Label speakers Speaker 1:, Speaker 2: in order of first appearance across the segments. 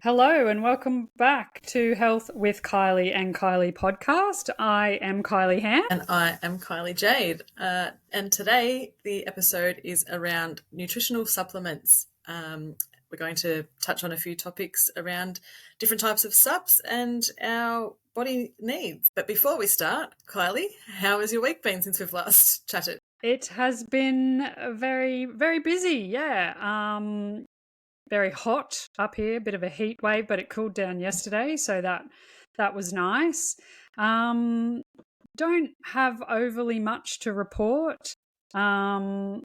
Speaker 1: Hello and welcome back to Health with Kylie and Kylie podcast. I am Kylie Ham.
Speaker 2: And I am Kylie Jade. And today the episode is around nutritional supplements. We're going to touch on a few topics around different types of subs and our body needs. But before we start, Kylie, how has your week been since we've last chatted?
Speaker 1: It has been very, very busy. Yeah. Very hot up here, a bit of a heat wave, but it cooled down yesterday, so that was nice. Don't have overly much to report. Nothing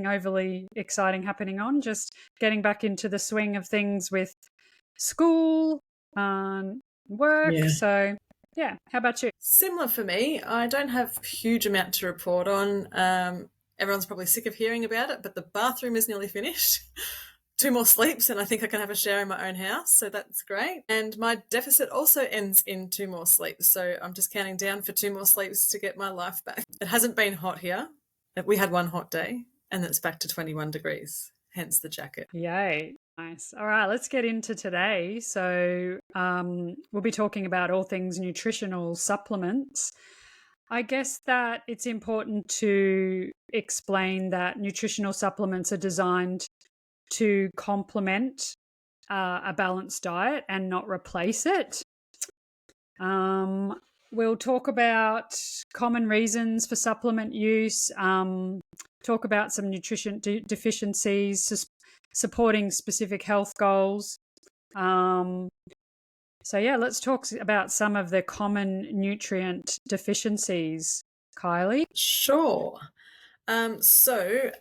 Speaker 1: overly exciting happening on. Just getting back into the swing of things with school and work.
Speaker 2: Yeah.
Speaker 1: So yeah, how about you?
Speaker 2: Similar for me. I don't have a huge amount to report on. Everyone's probably sick of hearing about it, but the bathroom is nearly finished. 2 more sleeps and I think I can have a shower in my own house, so that's great. And my deficit also ends in 2 more sleeps, so I'm just counting down for 2 more sleeps to get my life back. It hasn't been hot here. We had one hot day and it's back to 21 degrees, hence the jacket.
Speaker 1: Yay. Nice. All right, let's get into today. So we'll be talking about all things nutritional supplements. I guess that it's important to explain that nutritional supplements are designed to complement a balanced diet and not replace it. We'll talk about common reasons for supplement use, talk about some nutrition deficiencies, supporting specific health goals. So yeah, let's talk about some of the common nutrient deficiencies, Kylie.
Speaker 2: Sure. So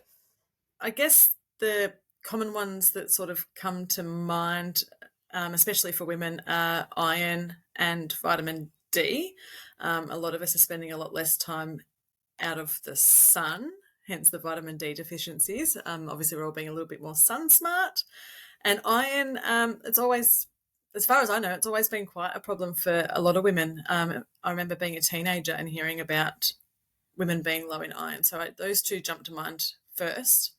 Speaker 2: I guess the common ones that sort of come to mind, especially for women, are iron and vitamin D. A lot of us are spending a lot less time out of the sun, hence the vitamin D deficiencies. Obviously, we're all being a little bit more sun smart. And iron, it's always, as far as I know, it's always been quite a problem for a lot of women. I remember being a teenager and hearing about women being low in iron. So those two jump to mind first,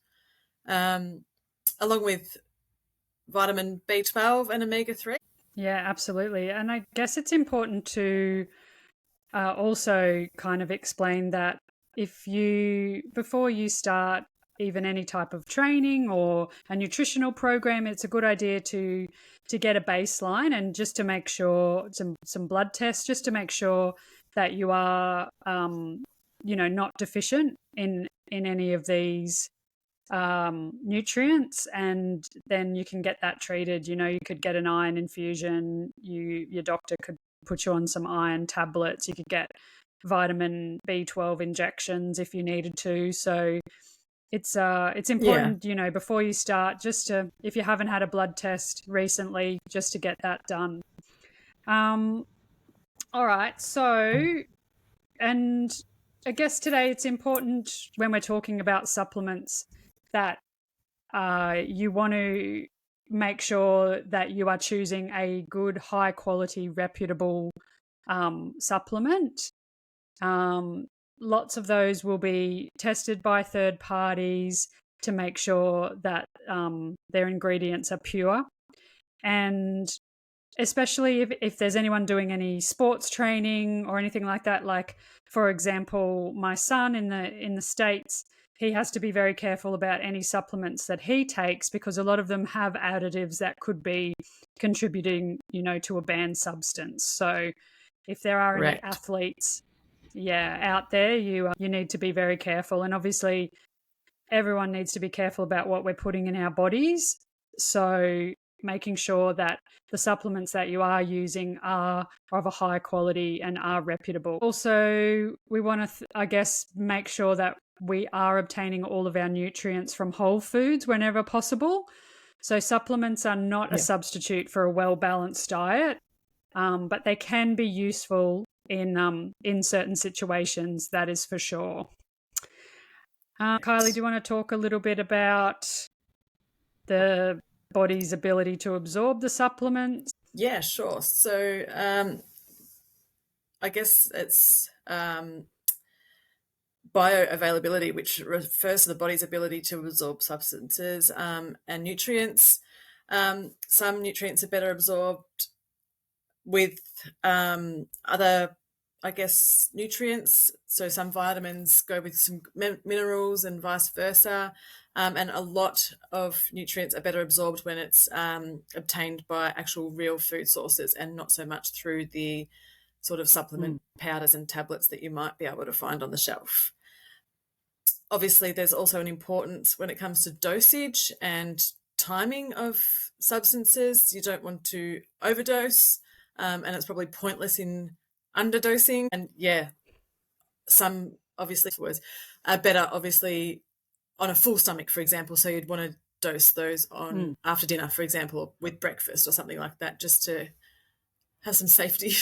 Speaker 2: along with vitamin B12 and omega-3.
Speaker 1: Yeah, absolutely. And I guess it's important to also kind of explain that before you start even any type of training or a nutritional program, it's a good idea to get a baseline and just to make sure some blood tests, just to make sure that you are, not deficient in any of these nutrients, and then you can get that treated. You could get an iron infusion. Your doctor could put you on some iron tablets. You could get vitamin B12 injections if you needed to. So it's important, before you start, just to, if you haven't had a blood test recently, just to get that done. All right. So, and I guess today it's important when we're talking about supplements that you want to make sure that you are choosing a good, high quality, reputable supplement. Lots of those will be tested by third parties to make sure that their ingredients are pure. And especially if there's anyone doing any sports training or anything like that, like, for example, my son in the States, he has to be very careful about any supplements that he takes, because a lot of them have additives that could be contributing, to a banned substance. So if there are any athletes out there, you need to be very careful. And obviously everyone needs to be careful about what we're putting in our bodies. So making sure that the supplements that you are using are of a high quality and are reputable. Also, we want to, make sure that we are obtaining all of our nutrients from whole foods whenever possible. So supplements are not a substitute for a well-balanced diet, but they can be useful in certain situations, that is for sure. Kylie, do you want to talk a little bit about the body's ability to absorb the supplements?
Speaker 2: Yeah, sure. So I guess it's bioavailability, which refers to the body's ability to absorb substances and nutrients. Some nutrients are better absorbed with other, I guess, nutrients. So some vitamins go with some minerals and vice versa. And a lot of nutrients are better absorbed when it's obtained by actual real food sources and not so much through the sort of supplement powders and tablets that you might be able to find on the shelf. Obviously, there's also an importance when it comes to dosage and timing of substances. You don't want to overdose, and it's probably pointless in underdosing. And yeah, some obviously words are better, obviously, on a full stomach, for example. So you'd want to dose those on after dinner, for example, or with breakfast or something like that, just to have some safety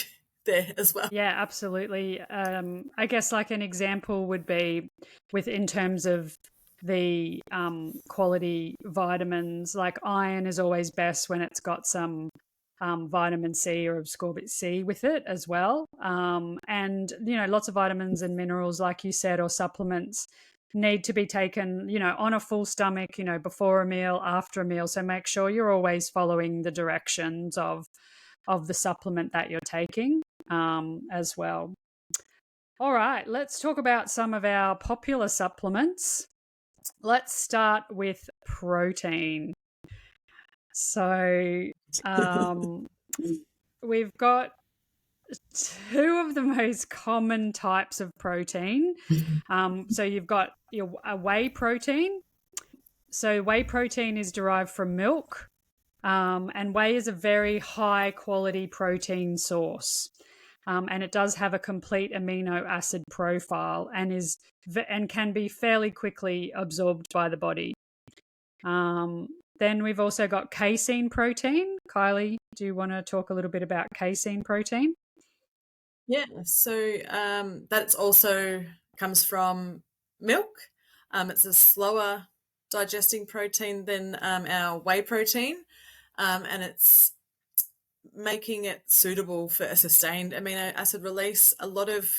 Speaker 2: there as well.
Speaker 1: Yeah, absolutely. I guess like an example would be in terms of the quality vitamins, like iron is always best when it's got some vitamin C or ascorbate C with it as well. And, lots of vitamins and minerals, like you said, or supplements need to be taken, on a full stomach, before a meal, after a meal. So make sure you're always following the directions of the supplement that you're taking as well. All right, let's talk about some of our popular supplements. Let's start with protein. So we've got two of the most common types of protein. So you've got your whey protein. So whey protein is derived from milk. And whey is a very high quality protein source. And it does have a complete amino acid profile and can be fairly quickly absorbed by the body. Then we've also got casein protein. Kylie, do you want to talk a little bit about casein protein?
Speaker 2: Yeah, so that's also comes from milk. It's a slower digesting protein than our whey protein, and it's making it suitable for a sustained amino acid release. A lot of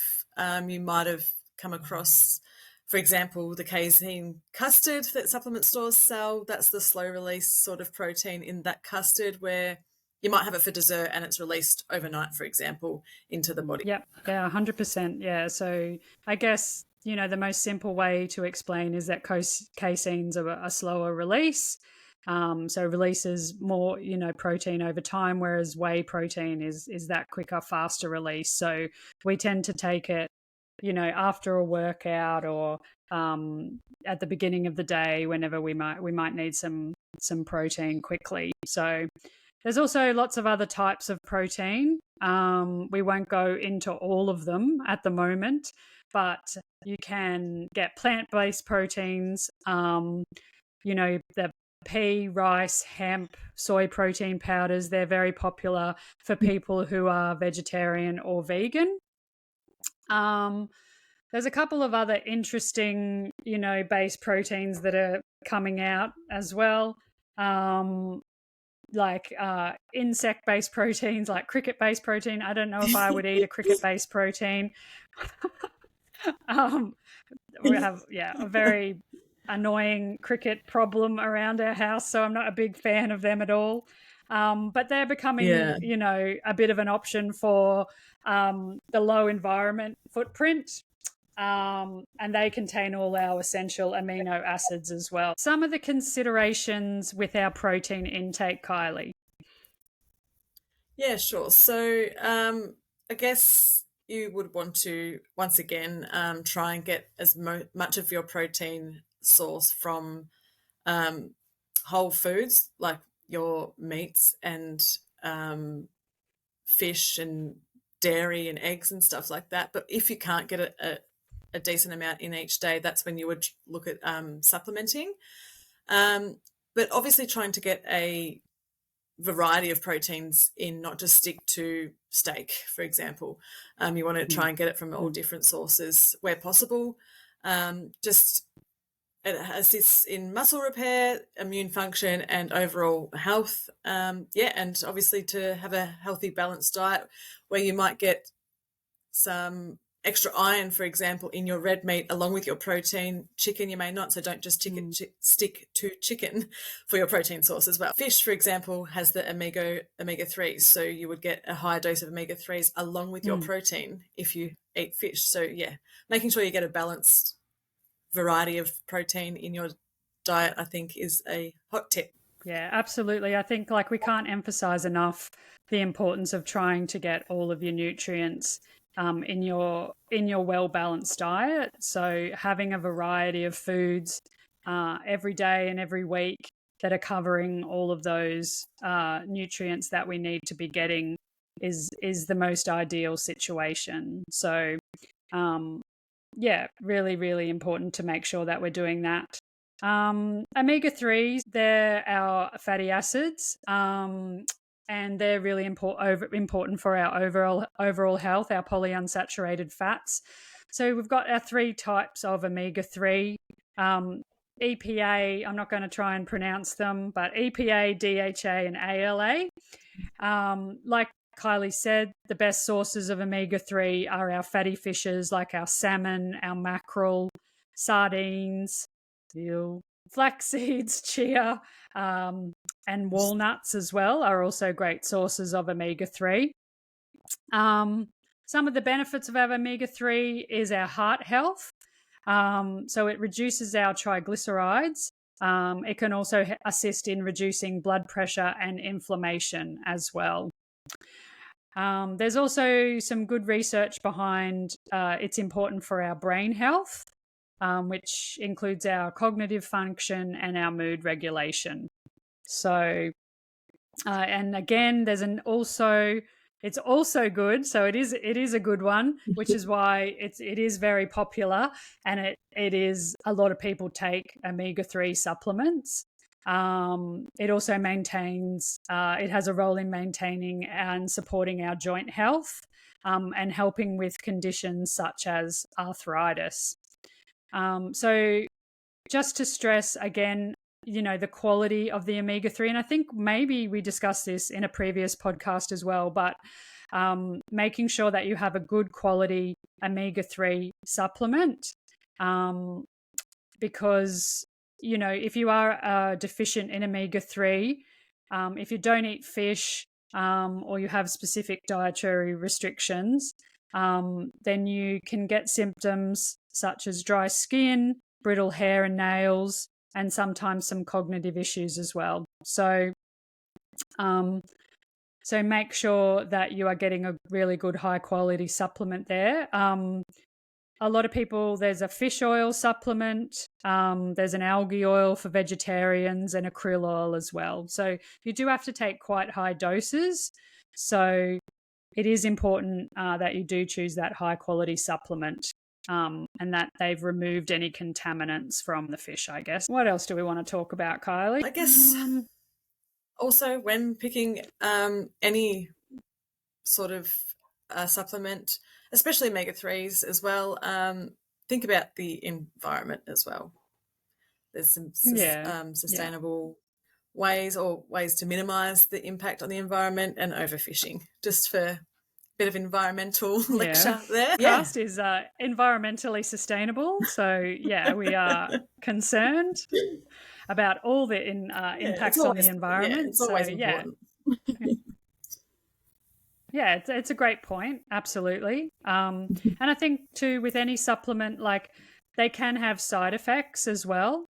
Speaker 2: you might have come across, for example, the casein custard that supplement stores sell. That's the slow release sort of protein in that custard, where you might have it for dessert and it's released overnight, for example, into the body.
Speaker 1: Yep. Yeah, 100%. Yeah. So I guess, the most simple way to explain is that caseins are a slower release. So releases more, protein over time, whereas whey protein is that quicker, faster release. So we tend to take it, after a workout or at the beginning of the day, whenever we might need some protein quickly. So there's also lots of other types of protein. We won't go into all of them at the moment, but you can get plant-based proteins, the pea, rice, hemp, soy protein powders. They're very popular for people who are vegetarian or vegan. There's a couple of other interesting, base proteins that are coming out as well. Like insect-based proteins, like cricket-based protein. I don't know if I would eat a cricket-based protein. We have, a very annoying cricket problem around our house, so I'm not a big fan of them at all. But they're becoming, a bit of an option for the low environment footprint. And they contain all our essential amino acids as well. Some of the considerations with our protein intake, Kylie.
Speaker 2: Yeah, sure. So I guess you would want to, once again, try and get as much of your protein source from whole foods, like your meats and fish and dairy and eggs and stuff like that. But if you can't get a decent amount in each day, that's when you would look at supplementing. But obviously trying to get a variety of proteins in, not just stick to steak, for example. You want to try and get it from all different sources where possible. Just it assists in muscle repair, immune function, and overall health. And obviously to have a healthy, balanced diet where you might get some extra iron, for example, in your red meat along with your protein. Chicken you may not, so don't just stick to chicken for your protein source as well. Fish, for example, has the omega-3s, so you would get a higher dose of omega-3s along with your protein if you eat fish. So yeah, making sure you get a balanced variety of protein in your diet, I think, is a hot tip.
Speaker 1: Yeah, absolutely. I think we can't emphasize enough the importance of trying to get all of your nutrients in your well-balanced diet. So having a variety of foods every day and every week that are covering all of those nutrients that we need to be getting is the most ideal situation. So yeah, really, really important to make sure that we're doing that. Omega-3s, they're our fatty acids, and they're really important for our overall health, our polyunsaturated fats. So we've got our 3 types of omega-3. EPA, I'm not going to try and pronounce them, but EPA, DHA, and ALA. Like Kylie said, the best sources of omega-3 are our fatty fishes like our salmon, our mackerel, sardines, veal, flax seeds, chia, and walnuts as well are also great sources of omega-3. Some of the benefits of our omega-3 is our heart health. So it reduces our triglycerides. It can also assist in reducing blood pressure and inflammation as well. There's also some good research behind it's important for our brain health, which includes our cognitive function and our mood regulation. So, and again, it's also good. So it is a good one, which is why it is very popular, and it is a lot of people take omega-3 supplements. It also maintains, it has a role in maintaining and supporting our joint health, and helping with conditions such as arthritis. So just to stress again, the quality of the omega-3, and I think maybe we discussed this in a previous podcast as well, but making sure that you have a good quality omega-3 supplement, because if you are deficient in omega-3, if you don't eat fish, or you have specific dietary restrictions, then you can get symptoms such as dry skin, brittle hair and nails, and sometimes some cognitive issues as well. So make sure that you are getting a really good high quality supplement there. A lot of people, there's a fish oil supplement, there's an algae oil for vegetarians, and a krill oil as well. So you do have to take quite high doses. So it is important that you do choose that high quality supplement, and that they've removed any contaminants from the fish, I guess. What else do we want to talk about, Kylie?
Speaker 2: I guess also when picking any sort of supplement, especially omega-3s as well, think about the environment as well. There's some sustainable ways to minimize the impact on the environment, and overfishing, just for a bit of environmental lecture there.
Speaker 1: Podcast is environmentally sustainable. So yeah, we are concerned about all the impacts on the environment.
Speaker 2: Yeah, it's always important.
Speaker 1: Yeah, it's a great point. Absolutely. And I think too, with any supplement, they can have side effects as well.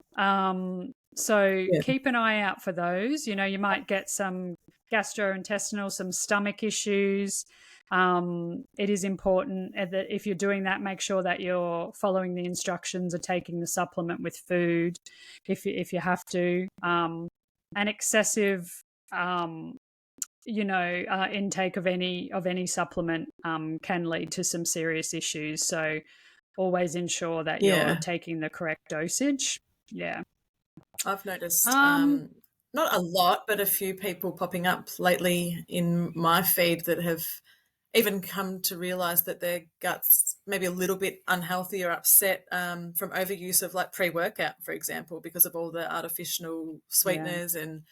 Speaker 1: So keep an eye out for those. You might get some gastrointestinal, some stomach issues. It is important that if you're doing that, make sure that you're following the instructions or taking the supplement with food if you have to. And excessive intake of any supplement can lead to some serious issues. So always ensure that you're taking the correct dosage. Yeah.
Speaker 2: I've noticed not a lot, but a few people popping up lately in my feed that have even come to realize that their guts maybe a little bit unhealthy or upset from overuse of pre-workout, for example, because of all the artificial sweeteners and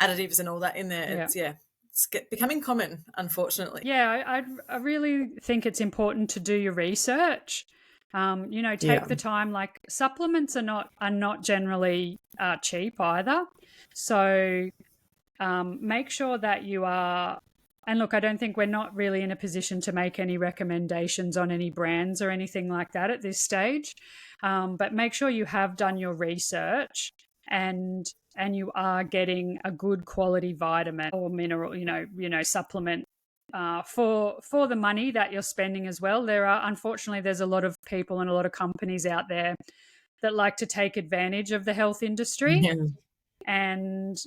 Speaker 2: additives and all that in there. It's it's becoming common, unfortunately.
Speaker 1: Yeah, I really think it's important to do your research. Take the time. Like, supplements are not generally cheap either. So make sure that you are. And look, I don't think we're not really in a position to make any recommendations on any brands or anything like that at this stage. But make sure you have done your research and you are getting a good quality vitamin or mineral, supplement for the money that you're spending as well. Unfortunately, there's a lot of people and a lot of companies out there that like to take advantage of the health industry.
Speaker 2: Yeah.
Speaker 1: And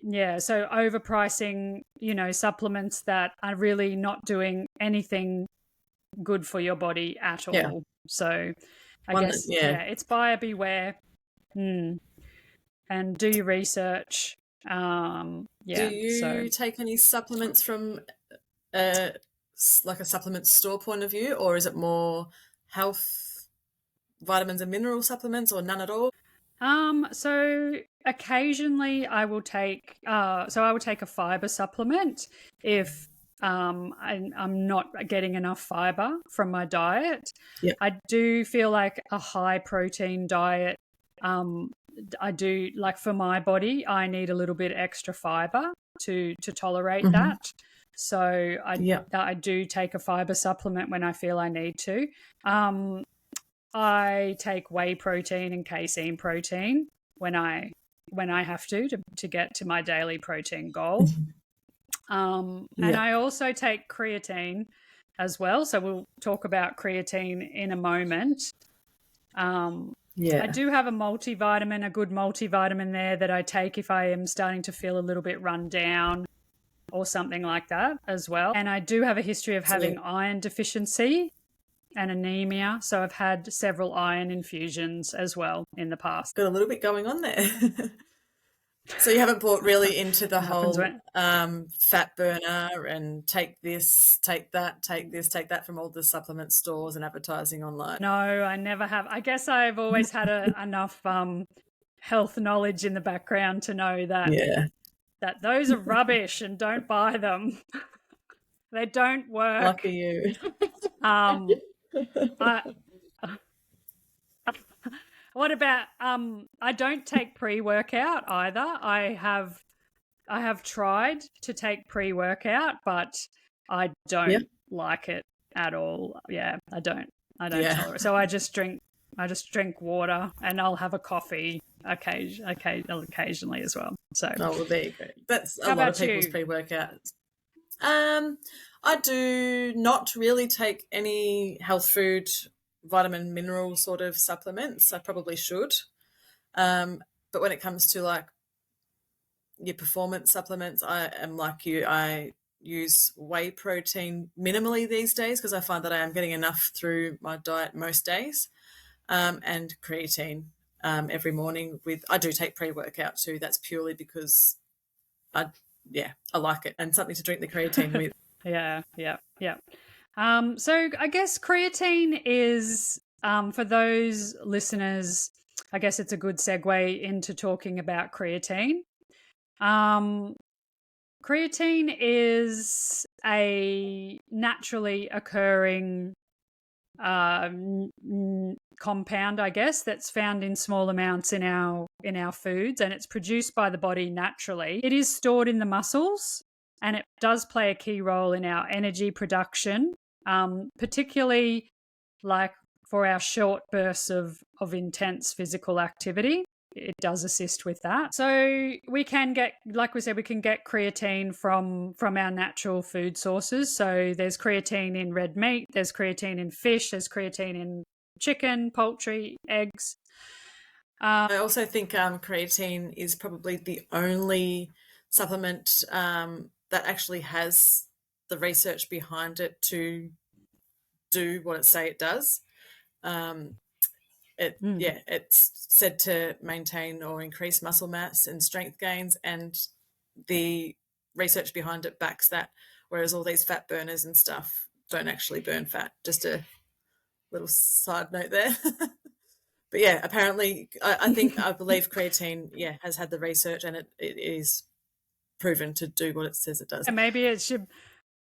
Speaker 1: yeah, so overpricing, supplements that are really not doing anything good for your body at all.
Speaker 2: Yeah.
Speaker 1: So I guess, it's buyer beware. And do your research.
Speaker 2: Do you take any supplements from like a supplement store point of view, or is it more health vitamins and mineral supplements, or none at all?
Speaker 1: So occasionally I will take a fiber supplement if I'm not getting enough fiber from my diet.
Speaker 2: Yep.
Speaker 1: I do feel like a high protein diet, I do, like, for my body, I need a little bit extra fiber to tolerate that. So I do take a fiber supplement when I feel I need to. I take whey protein and casein protein when I have to get to my daily protein goal. And I also take creatine as well. So we'll talk about creatine in a moment. I do have a good multivitamin there that I take if I am starting to feel a little bit run down or something like that as well. And I do have a history of having iron deficiency and anemia, so I've had several iron infusions as well in the past.
Speaker 2: Got a little bit going on there. So you haven't bought really into the whole fat burner and take this, take that, take this, take that from all the supplement stores and advertising online?
Speaker 1: No, I never have. I guess I've always had enough health knowledge in the background to know that that those are rubbish and don't buy them. They don't work.
Speaker 2: Lucky you.
Speaker 1: What about I don't take pre-workout either. I have tried to take pre-workout, but I don't like it at all. Yeah, I don't tolerate it. So I just drink water, and I'll have a coffee occasionally as well. So
Speaker 2: well, there you go. That's a lot of people's pre-workouts. I do not really take any health food, vitamin, mineral sort of supplements. I probably should. But when it comes to like your performance supplements, I am like you. I use whey protein minimally these days because I find that I am getting enough through my diet most days, and creatine every morning. I do take pre-workout too. That's purely because I like it and something to drink the creatine with.
Speaker 1: Yeah. So I guess creatine is, for those listeners, I guess it's a good segue into talking about creatine. Creatine is a naturally occurring compound, I guess, that's found in small amounts in our foods, and it's produced by the body naturally. It is stored in the muscles, and it does play a key role in our energy production, particularly like for our short bursts of intense physical activity. It does assist with that. So we can get, like we said, we can get creatine from our natural food sources. So there's creatine in red meat, there's creatine in fish, there's creatine in chicken, poultry, eggs.
Speaker 2: I also think creatine is probably the only supplement that actually has the research behind it to do what it say it does. It's said to maintain or increase muscle mass and strength gains, and the research behind it backs that, whereas all these fat burners and stuff don't actually burn fat. Just a little side note there. But yeah, apparently I believe creatine has had the research, and it is proven to do what it says it does.
Speaker 1: And maybe it should,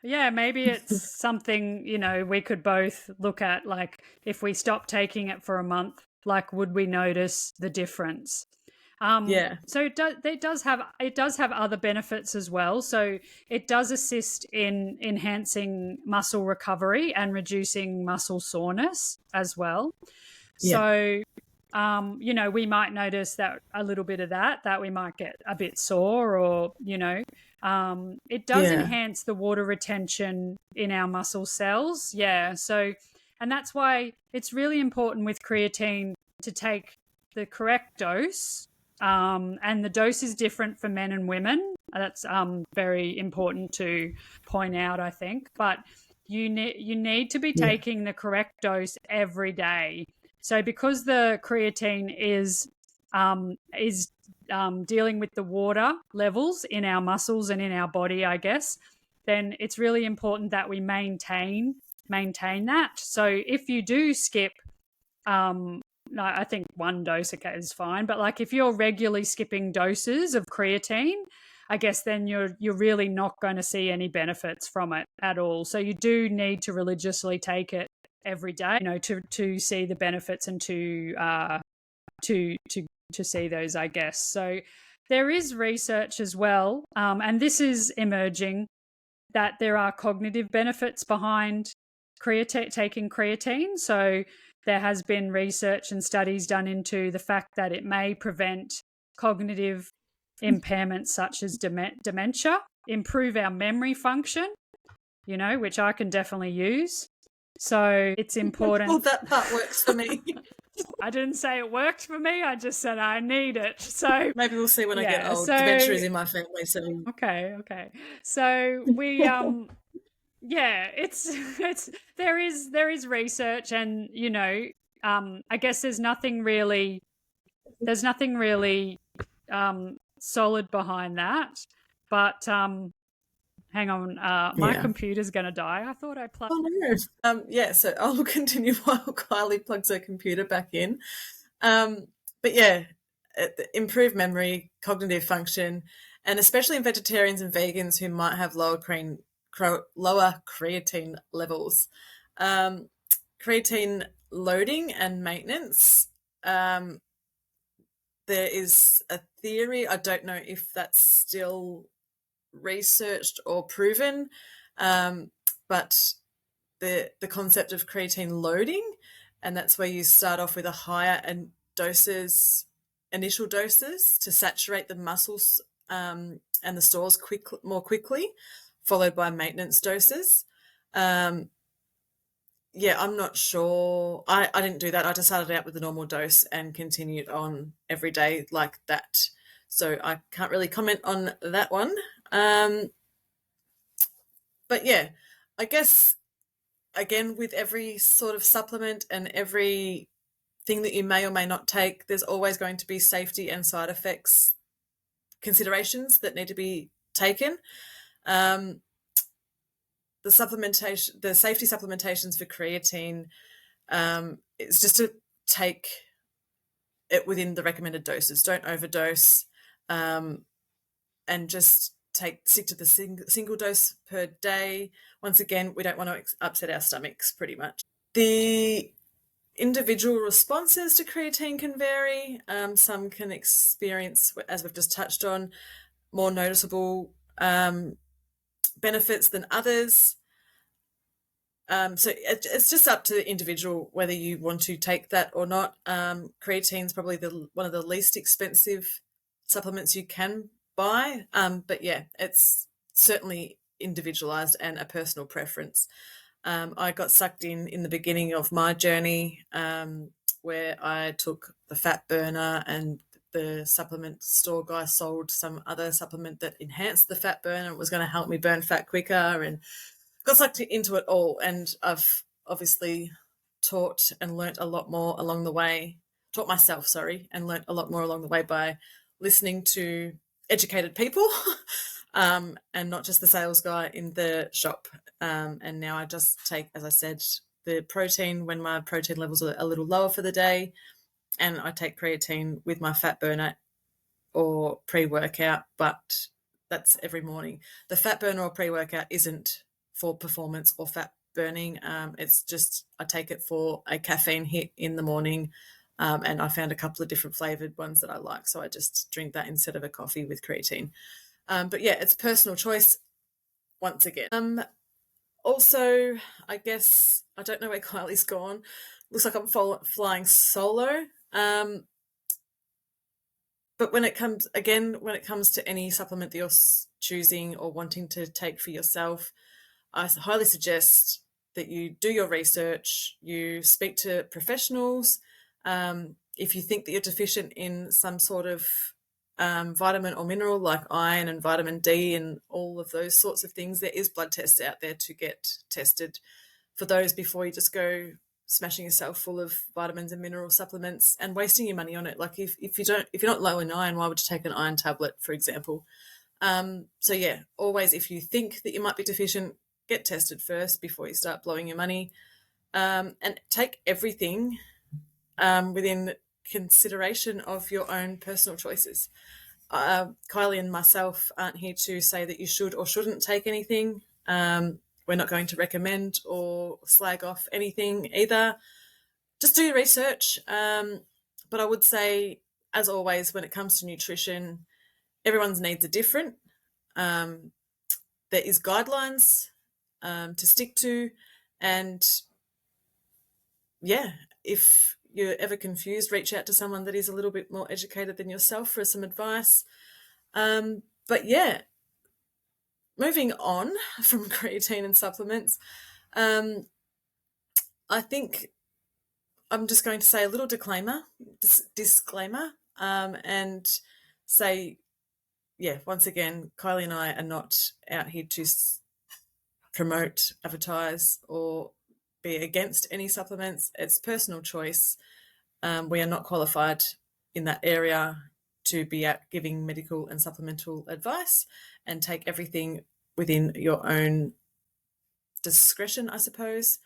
Speaker 1: maybe it's something, we could both look at, like if we stop taking it for a month, like would we notice the difference? So it does have other benefits as well. So it does assist in enhancing muscle recovery and reducing muscle soreness as well. So, we might notice that a little bit of that we might get a bit sore, or, it does enhance the water retention in our muscle cells. Yeah. So, and that's why it's really important with creatine to take the correct dose. And the dose is different for men and women. That's very important to point out, I think. But you need to be taking the correct dose every day. So because the creatine is dealing with the water levels in our muscles and in our body, I guess, then it's really important that we maintain that. So if you do skip, no, I think one dose is fine. But like if you're regularly skipping doses of creatine, I guess then you're really not going to see any benefits from it at all. So you do need to religiously take it every day, to see the benefits and to see those, I guess. So there is research as well, and this is emerging, that there are cognitive benefits behind taking creatine. So there has been research and studies done into the fact that it may prevent cognitive impairments such as dementia, improve our memory function, which I can definitely use. So it's important.
Speaker 2: Well, that part works for me.
Speaker 1: I didn't say it worked for me. I just said I need it. So
Speaker 2: maybe we'll see when I get old. Dementia is in my family, so
Speaker 1: okay. So we it's there is research, and I guess there's nothing really solid behind that, but hang on, my computer's going to die. I thought I plugged.
Speaker 2: Oh no. So I'll continue while Kylie plugs her computer back in. But improve memory, cognitive function, and especially in vegetarians and vegans who might have lower creatine levels. Creatine loading and maintenance. There is a theory, I don't know if that's still researched or proven, but the concept of creatine loading, and that's where you start off with a higher initial doses to saturate the muscles and the stores more quickly, followed by maintenance doses. I'm not sure. I didn't do that. I just started out with the normal dose and continued on every day like that. So I can't really comment on that one. But I guess, again, with every sort of supplement and every thing that you may or may not take, there's always going to be safety and side effects considerations that need to be taken. The safety supplementations for creatine, it's just to take it within the recommended doses. Don't overdose, and just stick to the single dose per day. Once again, we don't want to upset our stomachs, pretty much. The individual responses to creatine can vary. Some can experience, as we've just touched on, more noticeable benefits than others. So it's just up to the individual whether you want to take that or not. Creatine is probably one of the least expensive supplements you can buy, but it's certainly individualized and a personal preference. I got sucked in the beginning of my journey, where I took the fat burner, and the supplement store guy sold some other supplement that enhanced the fat burner. It was going to help me burn fat quicker, and got sucked into it all. And I've obviously taught and learnt a lot more along the way, taught myself, and learnt a lot more along the way by listening to educated people, and not just the sales guy in the shop. And now I just take, as I said, the protein when my protein levels are a little lower for the day, and I take creatine with my fat burner or pre-workout. But That's every morning. The fat burner or pre-workout isn't for performance or fat burning. It's just I take it for a caffeine hit in the morning, and I found a couple of different flavored ones that I like, so I just drink that instead of a coffee with creatine. But yeah, it's personal choice once again. Also, I guess I don't know where Kylie's gone. Looks like I'm flying solo. But when it comes to any supplement that you're choosing or wanting to take for yourself, I highly suggest that you do your research, you speak to professionals. If you think that you're deficient in some sort of vitamin or mineral like iron and vitamin D and all of those sorts of things, there is blood tests out there to get tested for those before you just go smashing yourself full of vitamins and mineral supplements and wasting your money on it. Like if you're not low in iron, why would you take an iron tablet, for example? So yeah, always if you think that you might be deficient, get tested first before you start blowing your money, and take everything within consideration of your own personal choices. Kylie and myself aren't here to say that you should or shouldn't take anything. We're not going to recommend or slag off anything either. Just do your research. But I would say, as always, when it comes to nutrition, everyone's needs are different. There is guidelines to stick to. And yeah, if you're ever confused, reach out to someone that is a little bit more educated than yourself for some advice. But yeah, moving on from creatine and supplements, I think I'm just going to say a little disclaimer, and say, yeah, once again, Kylie and I are not out here to promote, advertise, or be against any supplements. It's personal choice. We are not qualified in that area to be out giving medical and supplemental advice, and take everything within your own discretion, I suppose.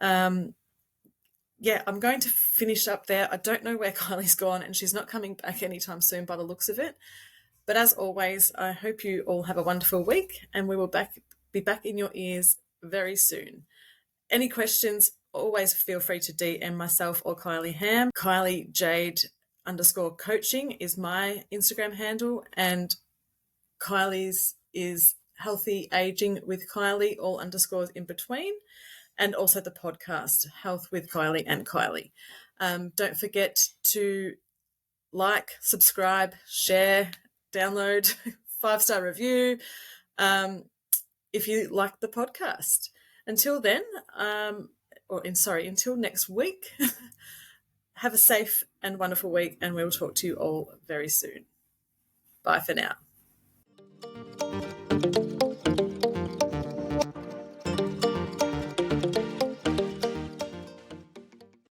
Speaker 2: Yeah, I'm going to finish up there. I don't know where Kylie's gone, and she's not coming back anytime soon by the looks of it. But as always, I hope you all have a wonderful week, and we will be back in your ears very soon. Any questions, always feel free to DM myself or Kylie Ham. Kylie Jade _coaching is my Instagram handle, and Kylie's is Healthy Aging with Kylie, all underscores in between, and also the podcast Health with Kylie and Kylie. Don't forget to like, subscribe, share, download, 5-star review if you like the podcast. Until then, until next week, have a safe and wonderful week, and we'll talk to you all very soon. Bye for now.